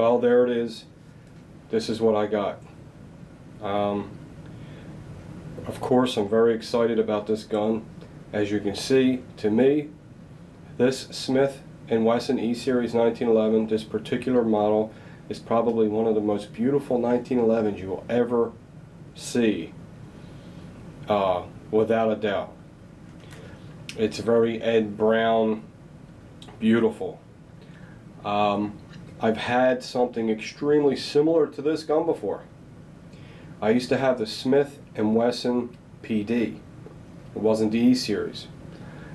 Well, there it is. This is what I got. Of course, I'm very excited about this gun. As you can see, to me, this Smith & Wesson E-Series 1911, this particular model, is probably one of the most beautiful 1911s you will ever see, without a doubt. It's very Ed Brown, beautiful. I've had something extremely similar to this gun before. I used to have the Smith & Wesson PD. It wasn't the E-Series.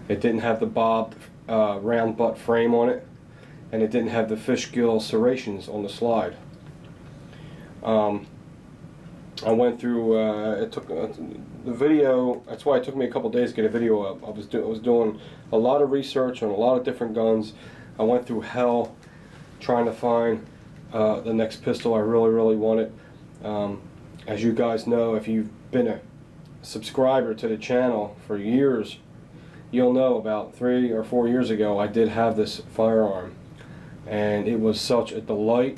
It didn't have the bobbed round butt frame on it, and it didn't have the fishgill serrations on the slide. I went through, it took the video, that's why it took me a couple days to get a video up. I was doing a lot of research on a lot of different guns. I went through hell trying to find the next pistol I really wanted. As you guys know, if you've been a subscriber to the channel for years, you'll know about 3 or 4 years ago I did have this firearm, and it was such a delight.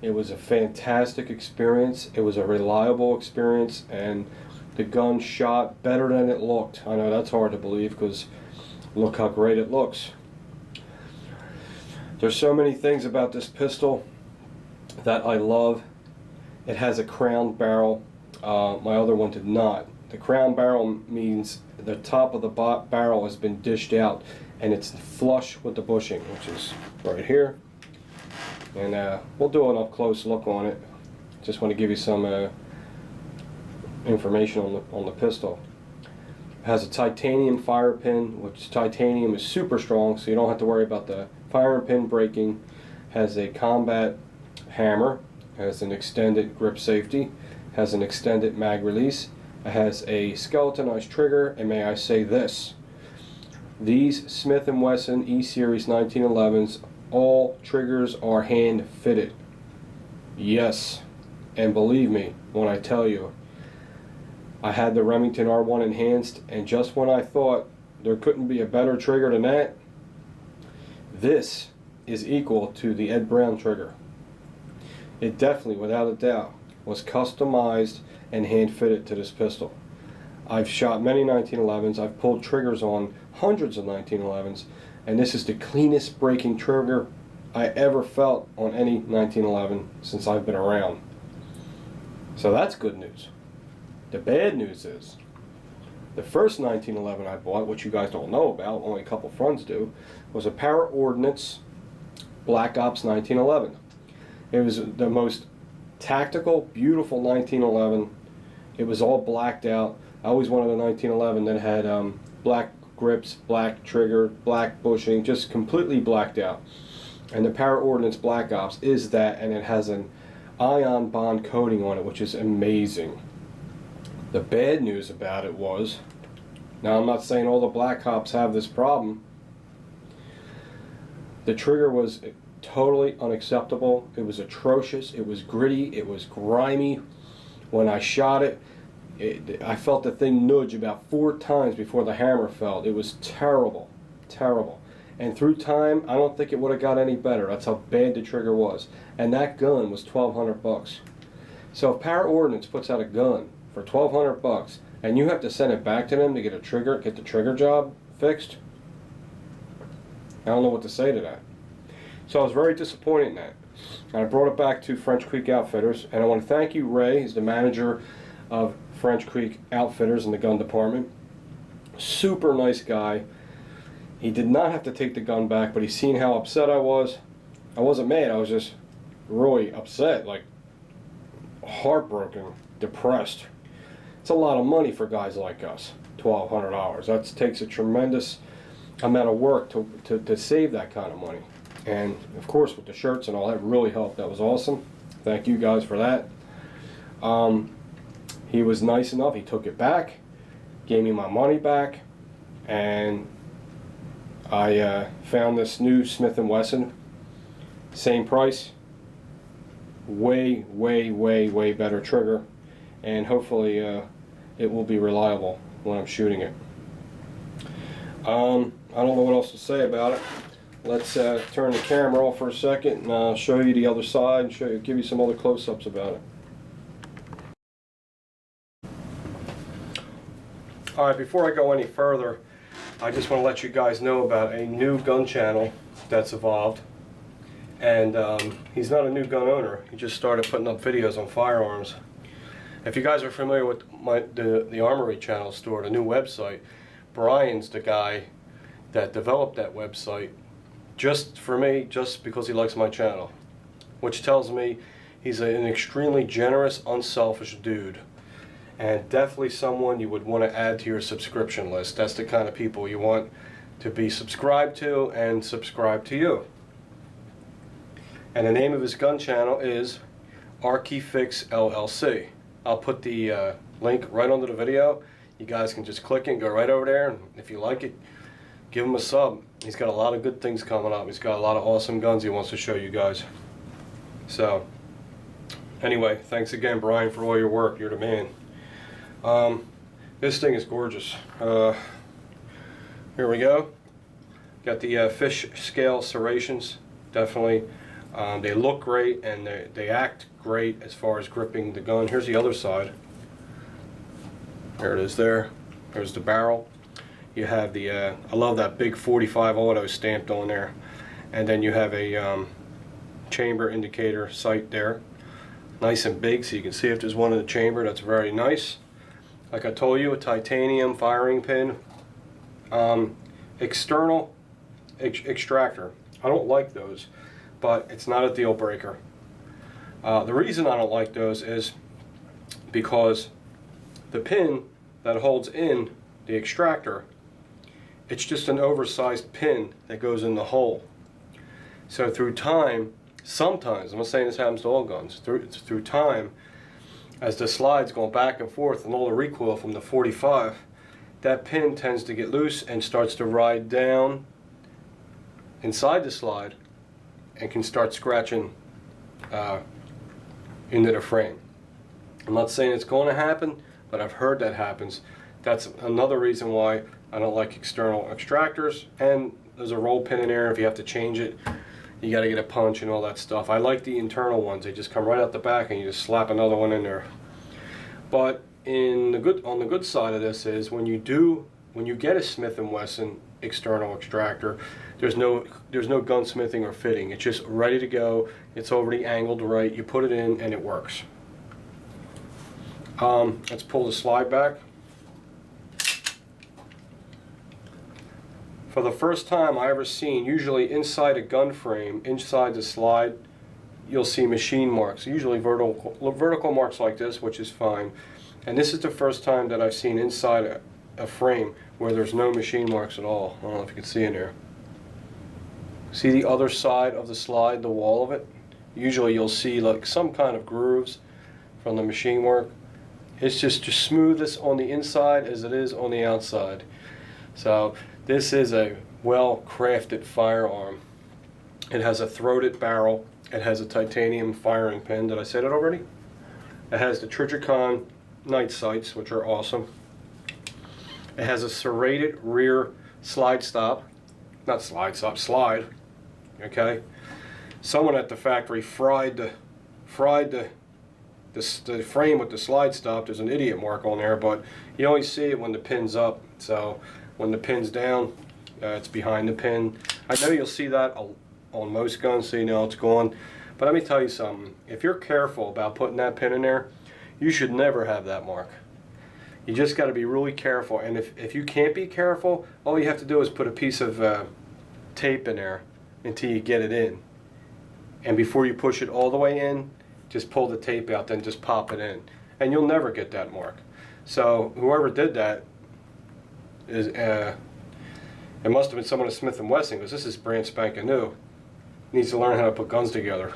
It was a fantastic experience. It was a reliable experience, and the gun shot better than it looked. I know that's hard to believe, because look how great it looks. There's so many things about this pistol that I love. It has a crown barrel. My other one did not. The crown barrel means the top of the barrel has been dished out, and it's flush with the bushing, which is right here. And we'll do an up close look on it. Just want to give you some information on the pistol. It has a titanium fire pin, which titanium is super strong, so you don't have to worry about the firing pin breaking. Has a combat hammer, has an extended grip safety, has an extended mag release, it has a skeletonized trigger, and may I say this, these Smith & Wesson E-Series 1911s, all triggers are hand fitted. Yes, and believe me when I tell you, I had the Remington R1 enhanced, and just when I thought there couldn't be a better trigger than that, this is equal to the Ed Brown trigger. It definitely, without a doubt, was customized and hand fitted to this pistol. I've shot many 1911s, I've pulled triggers on hundreds of 1911s, and this is the cleanest breaking trigger I ever felt on any 1911 since I've been around. So that's good news. The bad news is, the first 1911 I bought, which you guys don't know about, only a couple friends do, was a Para Ordnance Black Ops 1911. It was the most tactical, beautiful 1911. It was all blacked out. I always wanted a 1911 that had black grips, black trigger, black bushing, just completely blacked out. And the Para Ordnance Black Ops is that, and it has an ion bond coating on it, which is amazing. The bad news about it was, now I'm not saying all the Black Ops have this problem, the trigger was totally unacceptable. It was atrocious. It was gritty. It was grimy. When I shot it, I felt the thing nudge about 4 times before the hammer fell. It was terrible, terrible. And through time, I don't think it would have got any better. That's how bad the trigger was. And that gun was $1,200. So if Para Ordnance puts out a gun for $1,200 and you have to send it back to them to get the trigger job fixed, I don't know what to say to that. So I was very disappointed in that. And I brought it back to French Creek Outfitters, and I want to thank you, Ray. He's the manager of French Creek Outfitters in the gun department. Super nice guy. He did not have to take the gun back, but he's seen how upset I was. I wasn't mad, I was just really upset, like heartbroken, depressed. It's a lot of money for guys like us, $1,200. That takes a tremendous amount of work to save that kind of money. And of course with the shirts and all that really helped. That was awesome. Thank you guys for that. He was nice enough, he took it back, gave me my money back, and I found this new Smith & Wesson, same price, way better trigger, and hopefully it will be reliable when I'm shooting it. I don't know what else to say about it. let's turn the camera off for a second and I'll show you the other side and give you some other close-ups about it. Alright, before I go any further, I just want to let you guys know about a new gun channel that's evolved. And he's not a new gun owner, he just started putting up videos on firearms. If you guys are familiar with the Armory channel store, the new website, Brian's the guy that developed that website just for me, just because he likes my channel. Which tells me he's an extremely generous, unselfish dude. And definitely someone you would want to add to your subscription list. That's the kind of people you want to be subscribed to and subscribe to you. And the name of his gun channel is Archifix LLC. I'll put the link right under the video. You guys can just click it and go right over there. And if you like it, give him a sub. He's got a lot of good things coming up. He's got a lot of awesome guns he wants to show you guys. So, anyway, thanks again, Brian, for all your work. You're the man. This thing is gorgeous. Here we go. Got the fish scale serrations. Definitely. They look great and they act great as far as gripping the gun. Here's the other side. There it is there. There's the barrel. You have the, I love that big 45 auto stamped on there. And then you have a chamber indicator sight there. Nice and big so you can see if there's one in the chamber. That's very nice. Like I told you, a titanium firing pin. External extractor. I don't like those, but it's not a deal breaker. The reason I don't like those is because the pin that holds in the extractor, it's just an oversized pin that goes in the hole. So through time, sometimes, I'm not saying this happens to all guns, through time, as the slide's going back and forth and all the recoil from the 45, that pin tends to get loose and starts to ride down inside the slide and can start scratching into the frame. I'm not saying it's going to happen, but I've heard that happens. That's another reason why I don't like external extractors. And there's a roll pin in there. If you have to change it, you got to get a punch and all that stuff. I like the internal ones. They just come right out the back and you just slap another one in there. But on the good side of this is when you get a Smith & Wesson external extractor, there's no gunsmithing or fitting. It's just ready to go. It's already angled right. You put it in and it works. Let's pull the slide back. For the first time I ever seen, usually inside a gun frame, inside the slide, you'll see machine marks, usually vertical marks like this, which is fine. And this is the first time that I've seen inside a frame where there's no machine marks at all. I don't know if you can see in there. See the other side of the slide, the wall of it? Usually you'll see like some kind of grooves from the machine work. It's just smooth as on the inside as it is on the outside. So this is a well-crafted firearm. It has a throated barrel. It has a titanium firing pin. Did I say that already? It has the Trijicon night sights, which are awesome. It has a serrated rear slide stop. Not slide stop, slide. Okay. Someone at the factory fried the frame with the slide stop. There's an idiot mark on there, but you only see it when the pin's up. So when the pin's down, it's behind the pin. I know you'll see that on most guns, so you know it's gone. But let me tell you something. If you're careful about putting that pin in there, you should never have that mark. You just got to be really careful. And if you can't be careful, all you have to do is put a piece of tape in there until you get it in. And before you push it all the way in, just pull the tape out, then just pop it in. And you'll never get that mark. So whoever did that, it must have been someone at Smith & Wesson, because this is brand spanking new. Needs to learn how to put guns together,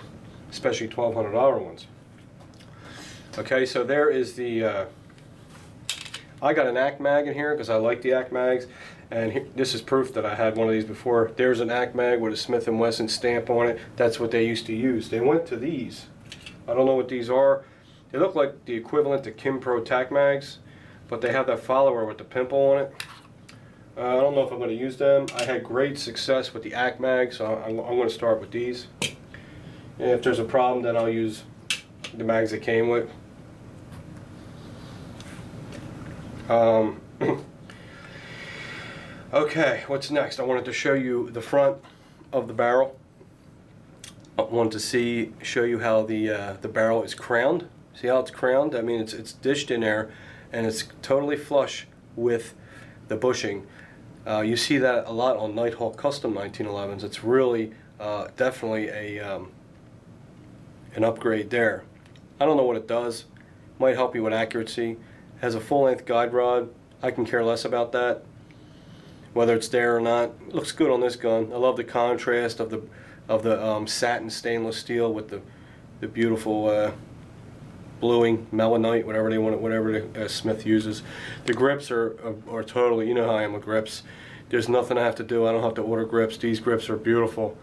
especially $1,200 ones. Okay, so there is the, I got an ACK mag in here because I like the ACK mags, and this is proof that I had one of these before. There's an ACK mag with a Smith & Wesson stamp on it. That's what they used to use. They went to these. I don't know what these are. They look like the equivalent to Kim Pro TAC mags, but they have that follower with the pimple on it. I don't know if I'm going to use them. I had great success with the ACK mag, so I'm going to start with these. And if there's a problem, then I'll use the mags it came with. Okay, what's next? I wanted to show you the front of the barrel. I wanted to show you how the barrel is crowned. See how it's crowned? I mean, it's dished in there, and it's totally flush with the bushing. You see that a lot on Nighthawk Custom 1911s. It's really definitely an upgrade there. I don't know what it does. Might help you with accuracy. It has a full-length guide rod. I can care less about that, whether it's there or not. It looks good on this gun. I love the contrast of the satin stainless steel with the beautiful bluing, melanite, whatever they want, whatever the Smith uses. The grips are totally, you know how I am with grips. There's nothing I have to do. I don't have to order grips. These grips are beautiful.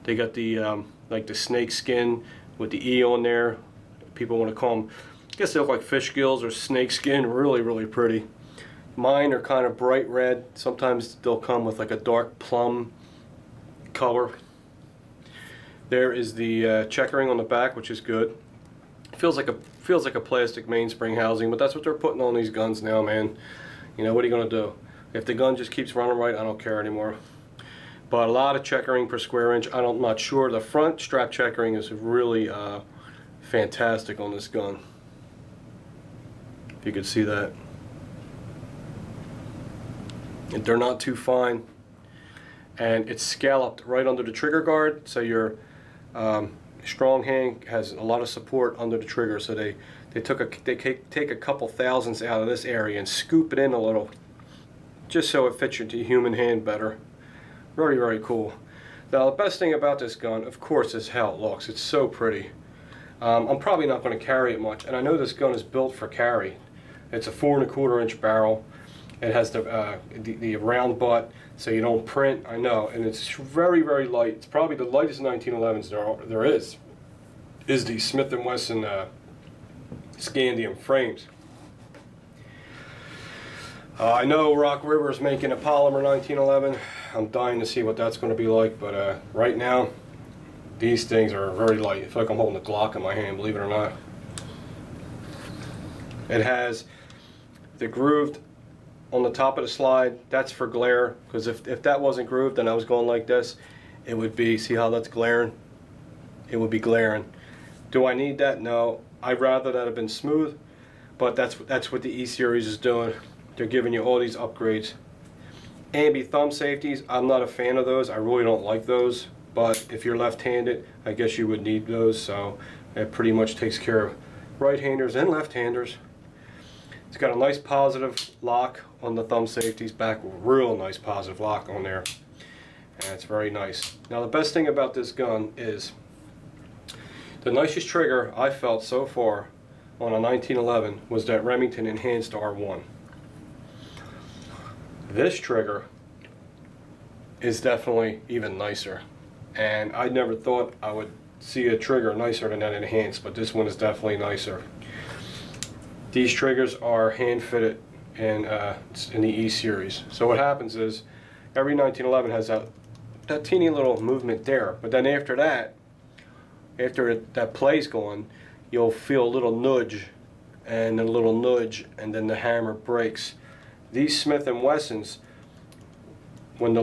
They got the like the snake skin with the E on there. People want to call them, I guess they look like fish gills or snake skin. Really, really pretty. Mine are kind of bright red. Sometimes they'll come with like a dark plum color. There is the checkering on the back, which is good. Feels like a plastic mainspring housing, but that's what they're putting on these guns now, man. You know, what are you gonna do? If the gun just keeps running right, I don't care anymore. But a lot of checkering per square inch. I'm not sure. The front strap checkering is really fantastic on this gun. If you could see that. And they're not too fine. And it's scalloped right under the trigger guard, so your strong hand has a lot of support under the trigger. So they take a couple thousandths out of this area and scoop it in a little, just so it fits your human hand better. Very, very cool. Now the best thing about this gun, of course, is how it looks. It's so pretty. I'm probably not going to carry it much, and I know this gun is built for carry. It's a 4 1/4 inch barrel. It has the round butt, so you don't print. I know, and it's very, very light. It's probably the lightest 1911s there is the Smith & Wesson Scandium frames. I know Rock River is making a polymer 1911. I'm dying to see what that's going to be like, but right now, these things are very light. I feel like I'm holding a Glock in my hand, believe it or not. It has the grooved on the top of the slide. That's for glare, because if that wasn't grooved and I was going like this, it would be, see how that's glaring? It would be glaring. Do I need that? No. I'd rather that have been smooth, but that's what the E-Series is doing. They're giving you all these upgrades. Ambi thumb safeties, I'm not a fan of those. I really don't like those, but if you're left-handed, I guess you would need those, so it pretty much takes care of right-handers and left-handers. It's got a nice positive lock on the thumb safeties back, real nice positive lock on there, and it's very nice. Now the best thing about this gun is the nicest trigger I felt so far on a 1911 was that Remington Enhanced R1. This trigger is definitely even nicer, and I never thought I would see a trigger nicer than that Enhanced, but this one is definitely nicer. These triggers are hand fitted in the E-Series. So what happens is every 1911 has that teeny little movement there, but then after that, that play's gone, you'll feel a little nudge and a little nudge, and then the hammer breaks. These Smith & Wessons, when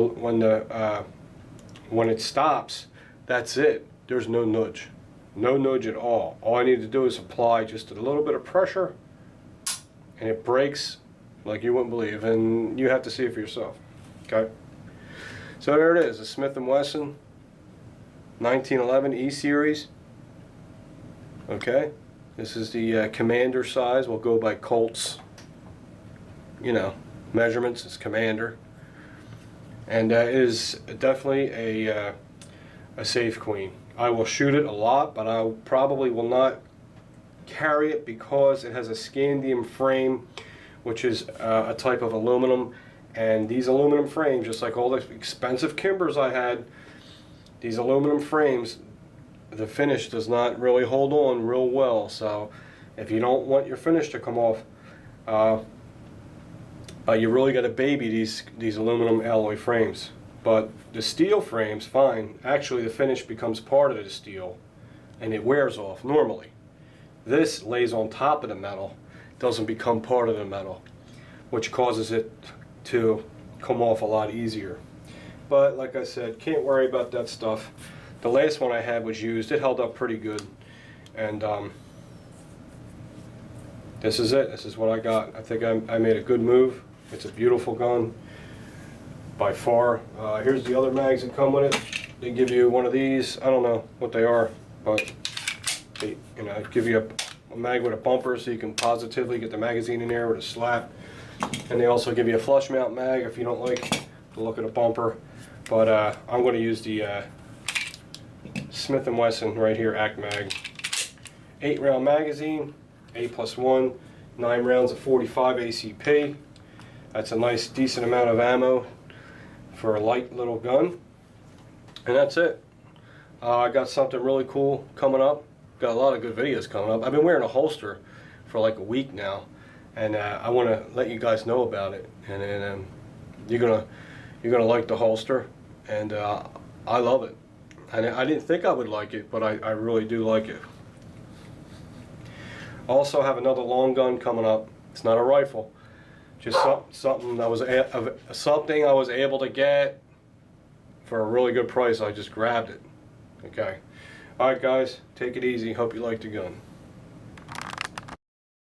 it stops, that's it. There's no nudge. No nudge at all. All I need to do is apply just a little bit of pressure, and it breaks like you wouldn't believe, and you have to see it for yourself. Okay? So there it is, a Smith & Wesson 1911 E-Series. Okay? This is the Commander size. We'll go by Colt's, you know, measurements. It's Commander. And it is definitely a safe queen. I will shoot it a lot, but I probably will not carry it because it has a scandium frame, which is a type of aluminum, and these aluminum frames, just like all the expensive Kimbers I had, these aluminum frames, the finish does not really hold on real well. So if you don't want your finish to come off, You really got to baby these aluminum alloy frames. But the steel frames, fine. Actually, the finish becomes part of the steel, and it wears off normally. This lays on top of the metal, doesn't become part of the metal, which causes it to come off a lot easier. But like I said, can't worry about that stuff. The last one I had was used. It held up pretty good. And this is it. This is what I got. I think I made a good move. It's a beautiful gun by far. Here's the other mags that come with it. They give you one of these. I don't know what they are, but they give you a mag with a bumper so you can positively get the magazine in there with a slap. And they also give you a flush mount mag if you don't like the look of the bumper. But I'm going to use the Smith & Wesson right here, ACT Mag. 8-round magazine, A+1, 9 rounds of 45 ACP. That's a nice decent amount of ammo for a light little gun. And that's it. I got something really cool coming up. Got a lot of good videos coming up. I've been wearing a holster for like a week now, and I want to let you guys know about it. And you're gonna like the holster, and I love it. And I didn't think I would like it, but I really do like it. Also have another long gun coming up. It's not a rifle, just something I was able to get for a really good price. I just grabbed it. Okay. All right, guys, take it easy. Hope you like the gun.